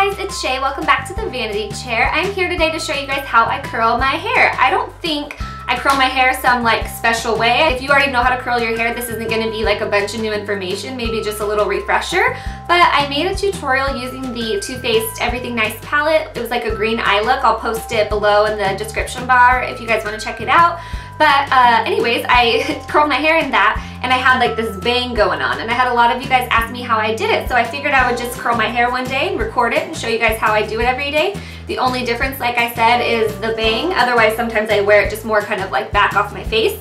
guys, it's Shay. Welcome back to the Vanity Chair. I'm here today to show you guys how I curl my hair. I don't think I curl my hair some like special way. If you already know how to curl your hair, this isn't going to be like a bunch of new information, maybe just a little refresher. But I made a tutorial using the Too Faced Everything Nice palette. It was like a green eye look. I'll post it below in the description bar if you guys want to check it out. But anyways, I curled my hair in that, and I had like this bang going on, and I had a lot of you guys ask me how I did it, so I figured I would just curl my hair one day and record it and show you guys how I do it every day. The only difference, like I said, is the bang. Otherwise, sometimes I wear it just more kind of like back off my face.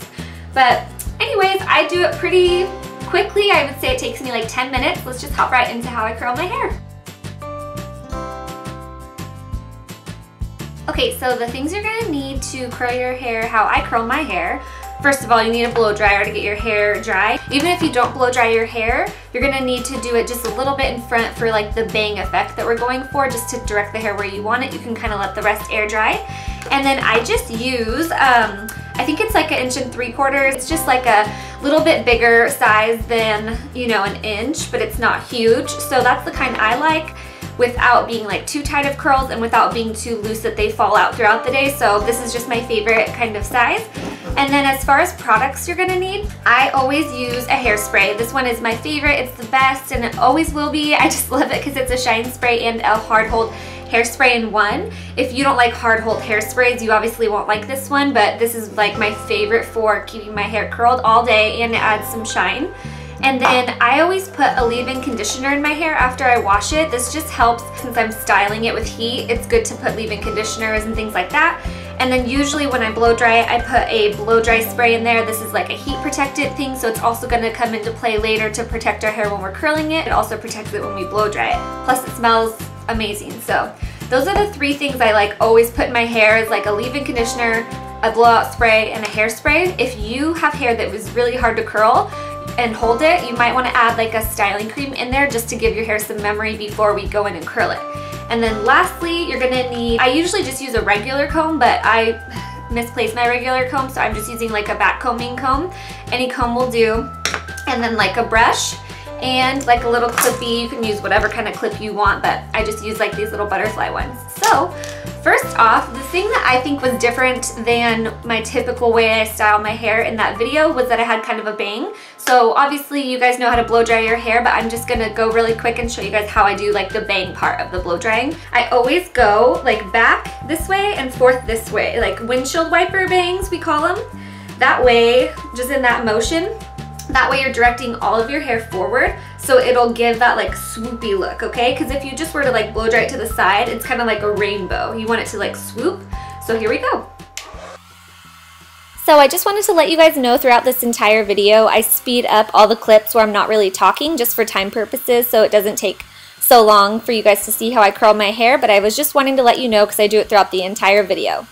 But anyways, I do it pretty quickly. I would say it takes me like 10 minutes. Let's just hop right into how I curl my hair. Okay, so the things you're gonna need to curl your hair how I curl my hair. First of all, you need a blow dryer to get your hair dry. Even if you don't blow dry your hair, you're gonna need to do it just a little bit in front for like the bang effect that we're going for, just to direct the hair where you want it. You can kind of let the rest air dry. And then I just use, I think it's like 1 3/4 inches. It's just like a little bit bigger size than, you know, 1 inch, but it's not huge. So that's the kind I like, without being like too tight of curls and without being too loose that they fall out throughout the day. So this is just my favorite kind of size. And then as far as products you're gonna need, I always use a hairspray. This one is my favorite, it's the best, and it always will be. I just love it because it's a shine spray and a hard hold hairspray in one. If you don't like hard hold hairsprays, you obviously won't like this one, but this is like my favorite for keeping my hair curled all day, and it adds some shine. And then I always put a leave-in conditioner in my hair after I wash it. This just helps since I'm styling it with heat. It's good to put leave-in conditioners and things like that. And then usually when I blow dry it, I put a blow dry spray in there. This is like a heat protected thing, so it's also going to come into play later to protect our hair when we're curling it. It also protects it when we blow dry it. Plus it smells amazing. So those are the 3 things I like always put in my hair, is like a leave-in conditioner, a blowout spray, and a hairspray. If you have hair that was really hard to curl and hold it, you might want to add like a styling cream in there just to give your hair some memory before we go in and curl it. And then lastly, you're gonna need, I usually just use a regular comb, but I misplaced my regular comb, so I'm just using like a back combing comb. Any comb will do. And then like a brush and like a little clippy. You can use whatever kind of clip you want, but I just use like these little butterfly ones. So first off, the thing that I think was different than my typical way I style my hair in that video was that I had kind of a bang. So obviously you guys know how to blow dry your hair, but I'm just gonna go really quick and show you guys how I do like the bang part of the blow drying. I always go like back this way and forth this way, like windshield wiper bangs we call them. That way, just in that motion, that way you're directing all of your hair forward, so it'll give that like swoopy look, okay? Because if you just were to like blow dry it to the side, it's kind of like a rainbow. You want it to like swoop. So here we go. So I just wanted to let you guys know throughout this entire video, I speed up all the clips where I'm not really talking just for time purposes, so it doesn't take so long for you guys to see how I curl my hair, but I was just wanting to let you know because I do it throughout the entire video.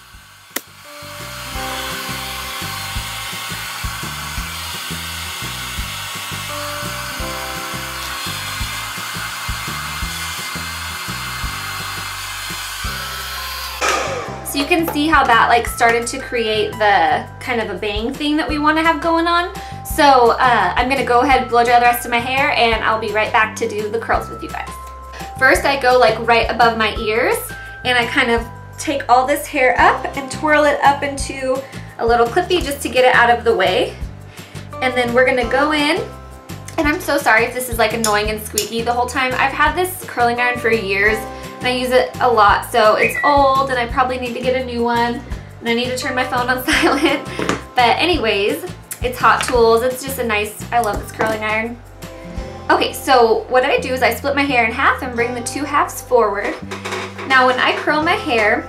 So you can see how that like started to create the kind of a bang thing that we want to have going on. So I'm going to go ahead and blow dry the rest of my hair, and I'll be right back to do the curls with you guys. First I go like right above my ears, and I kind of take all this hair up and twirl it up into a little clippy just to get it out of the way. And then we're going to go in, and I'm so sorry if this is like annoying and squeaky the whole time. I've had this curling iron for years, and I use it a lot, so it's old and I probably need to get a new one, and I need to turn my phone on silent. But anyways, it's Hot Tools. It's just a nice, I love this curling iron. Okay, so what I do is I split my hair in half and bring the 2 halves forward. Now when I curl my hair,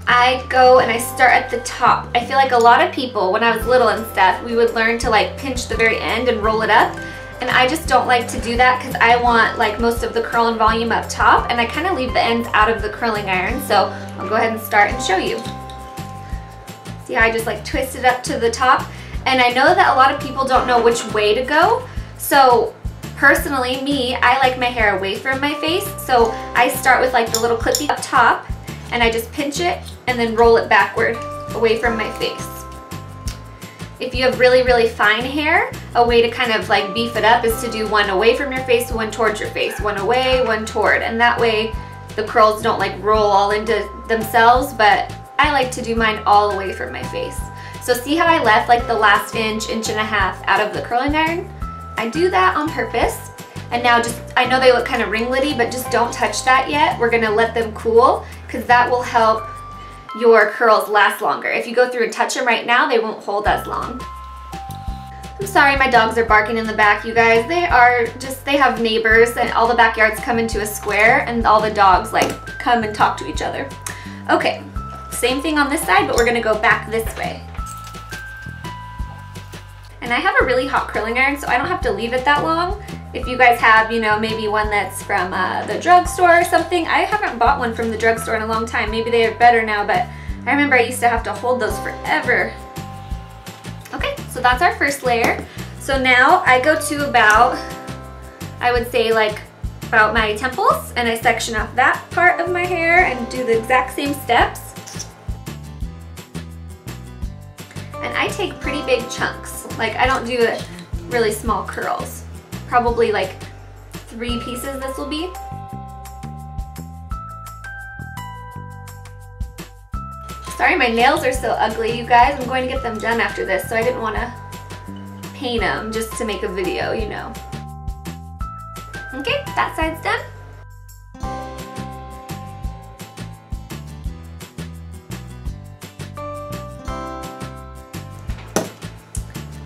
I go and I start at the top. I feel like a lot of people, when I was little and stuff, we would learn to like pinch the very end and roll it up. And I just don't like to do that because I want like most of the curl and volume up top, and I kind of leave the ends out of the curling iron. So I'll go ahead and start and show you. See how I just like twist it up to the top? And I know that a lot of people don't know which way to go. So personally, me, I like my hair away from my face. So I start with like the little clippy up top, and I just pinch it and then roll it backward away from my face. If you have really, really fine hair, a way to kind of like beef it up is to do one away from your face, one towards your face, one away, one toward, and that way the curls don't like roll all into themselves, but I like to do mine all away from my face. So see how I left like the last inch, inch and a half out of the curling iron? I do that on purpose. And now just, I know they look kind of ringletty, but just don't touch that yet. We're gonna let them cool because that will help your curls last longer. If you go through and touch them right now, they won't hold as long. I'm sorry, my dogs are barking in the back, you guys. They have neighbors and all the backyards come into a square and all the dogs like come and talk to each other. Okay, same thing on this side, but we're gonna go back this way. And I have a really hot curling iron, so I don't have to leave it that long. If you guys have, you know, maybe one that's from the drugstore or something. I haven't bought one from the drugstore in a long time. Maybe they are better now, but I remember I used to have to hold those forever. Okay, so that's our first layer. So now I go to about, I would say like about my temples, and I section off that part of my hair and do the exact same steps. And I take pretty big chunks. Like I don't do really small curls. Probably like 3 pieces this will be. Sorry, my nails are so ugly, you guys. I'm going to get them done after this, so I didn't want to paint them just to make a video, you know. Okay, that side's done.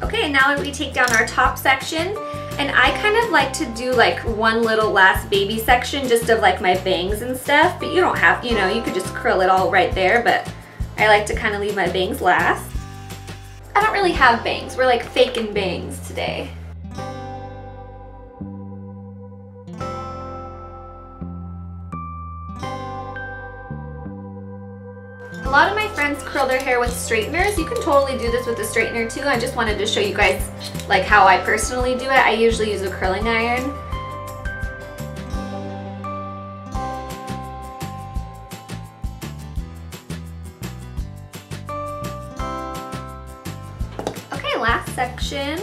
Okay, now we take down our top section, and I kind of like to do like one little last baby section just of like my bangs and stuff, but you don't have, you know, you could just curl it all right there, but I like to kind of leave my bangs last. I don't really have bangs. We're like faking bangs today. A lot of my friends curl their hair with straighteners. You can totally do this with a straightener too. I just wanted to show you guys like how I personally do it. I usually use a curling iron. Okay, last section.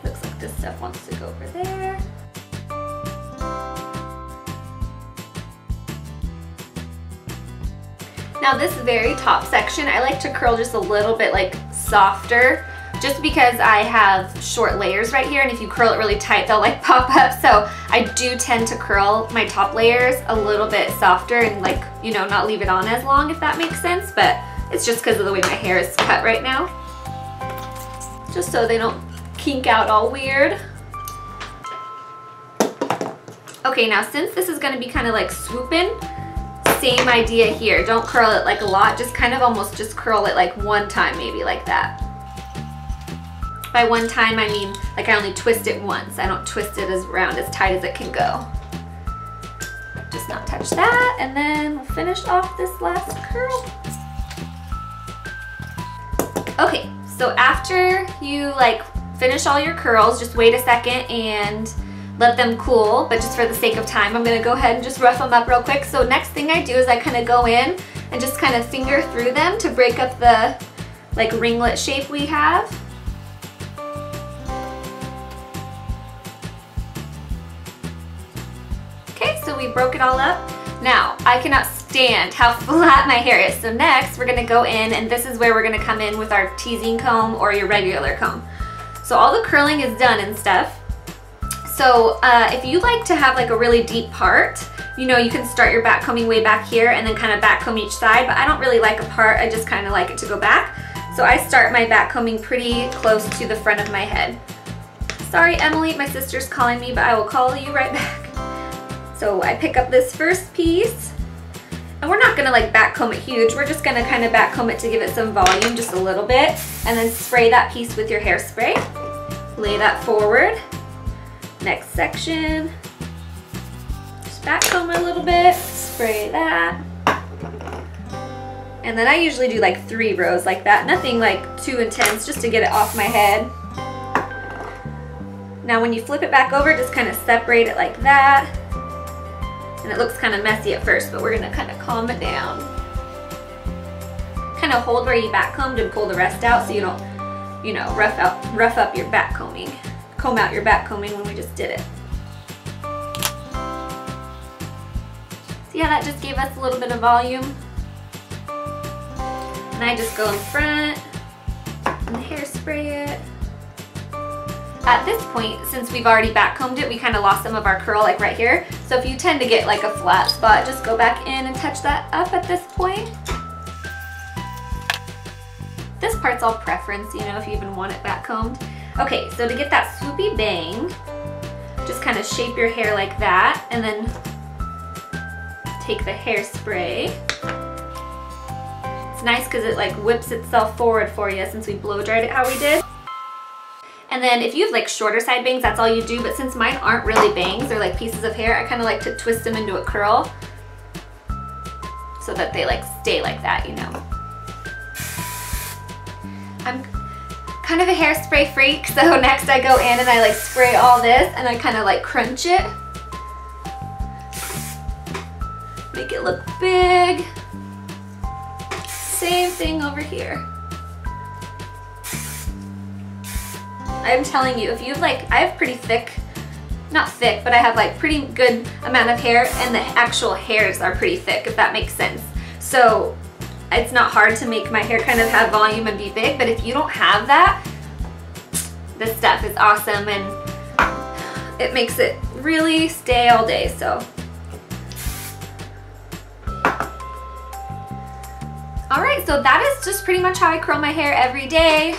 Looks like this stuff wants to go over there. Now this very top section, I like to curl just a little bit like softer, just because I have short layers right here, and if you curl it really tight, they'll like pop up. So I do tend to curl my top layers a little bit softer and like, you know, not leave it on as long, if that makes sense, but it's just because of the way my hair is cut right now. Just so they don't kink out all weird. Okay, now since this is gonna be kind of like swooping, same idea here. Don't curl it like a lot, just kind of almost just curl it like one time, maybe like that. By one time, I mean like I only twist it once. I don't twist it as round, as tight as it can go. Just not touch that, and then we'll finish off this last curl. Okay, so after you like finish all your curls, just wait a second and let them cool, but just for the sake of time, I'm gonna go ahead and just rough them up real quick. So next thing I do is I kind of go in and just kind of finger through them to break up the like ringlet shape we have. Okay, so we broke it all up. Now, I cannot stand how flat my hair is. So next, we're gonna go in, and this is where we're gonna come in with our teasing comb or your regular comb. So all the curling is done and stuff. So if you like to have like a really deep part, you know, you can start your back combing way back here and then kind of back comb each side, but I don't really like a part, I just kind of like it to go back. So I start my back combing pretty close to the front of my head. Sorry, Emily, my sister's calling me, but I will call you right back. So I pick up this first piece, and we're not gonna like back comb it huge, we're just gonna kind of back comb it to give it some volume, just a little bit, and then spray that piece with your hairspray. Lay that forward. Next section, just back comb a little bit, spray that. And then I usually do like 3 rows like that, nothing like too intense, just to get it off my head. Now when you flip it back over, just kind of separate it like that. And it looks kind of messy at first, but we're gonna kind of calm it down. kind of hold where you back combed and pull the rest out so you don't, you know, rough up your back combing. Comb out your back combing when we just did it. So yeah, that just gave us a little bit of volume. And I just go in front and hairspray it. At this point, since we've already back combed it, we kind of lost some of our curl like right here. So if you tend to get like a flat spot, just go back in and touch that up at this point. This part's all preference, you know, if you even want it back combed. Okay, so to get that swoopy bang, just kind of shape your hair like that and then take the hairspray. It's nice because it like whips itself forward for you since we blow dried it how we did. And then if you have like shorter side bangs, that's all you do, but since mine aren't really bangs, they're like pieces of hair, I kind of like to twist them into a curl so that they like stay like that, you know. I'm kind of a hairspray freak, so next I go in and I like spray all this and I kind of like crunch it. Make it look big. Same thing over here. I'm telling you, if you have like, I have pretty thick, not thick, but I have like pretty good amount of hair and the actual hairs are pretty thick, if that makes sense. So it's not hard to make my hair kind of have volume and be big, but if you don't have that, this stuff is awesome and it makes it really stay all day, so. All right, so that is just pretty much how I curl my hair every day.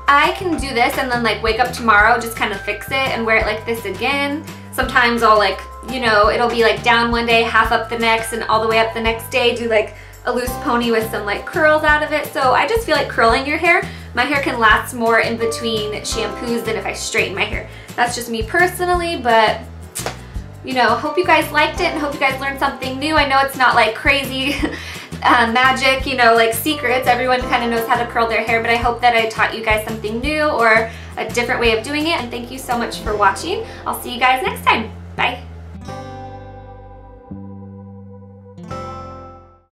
I can do this and then like wake up tomorrow, just kind of fix it and wear it like this again. Sometimes I'll like, you know, it'll be like down one day, half up the next, and all the way up the next day, do like a loose pony with some like curls out of it. So I just feel like curling your hair, my hair can last more in between shampoos than if I straighten my hair. That's just me personally, but you know, hope you guys liked it and hope you guys learned something new. I know it's not like crazy magic, you know, like secrets. Everyone kind of knows how to curl their hair, but I hope that I taught you guys something new or a different way of doing it. And thank you so much for watching. I'll see you guys next time. Bye.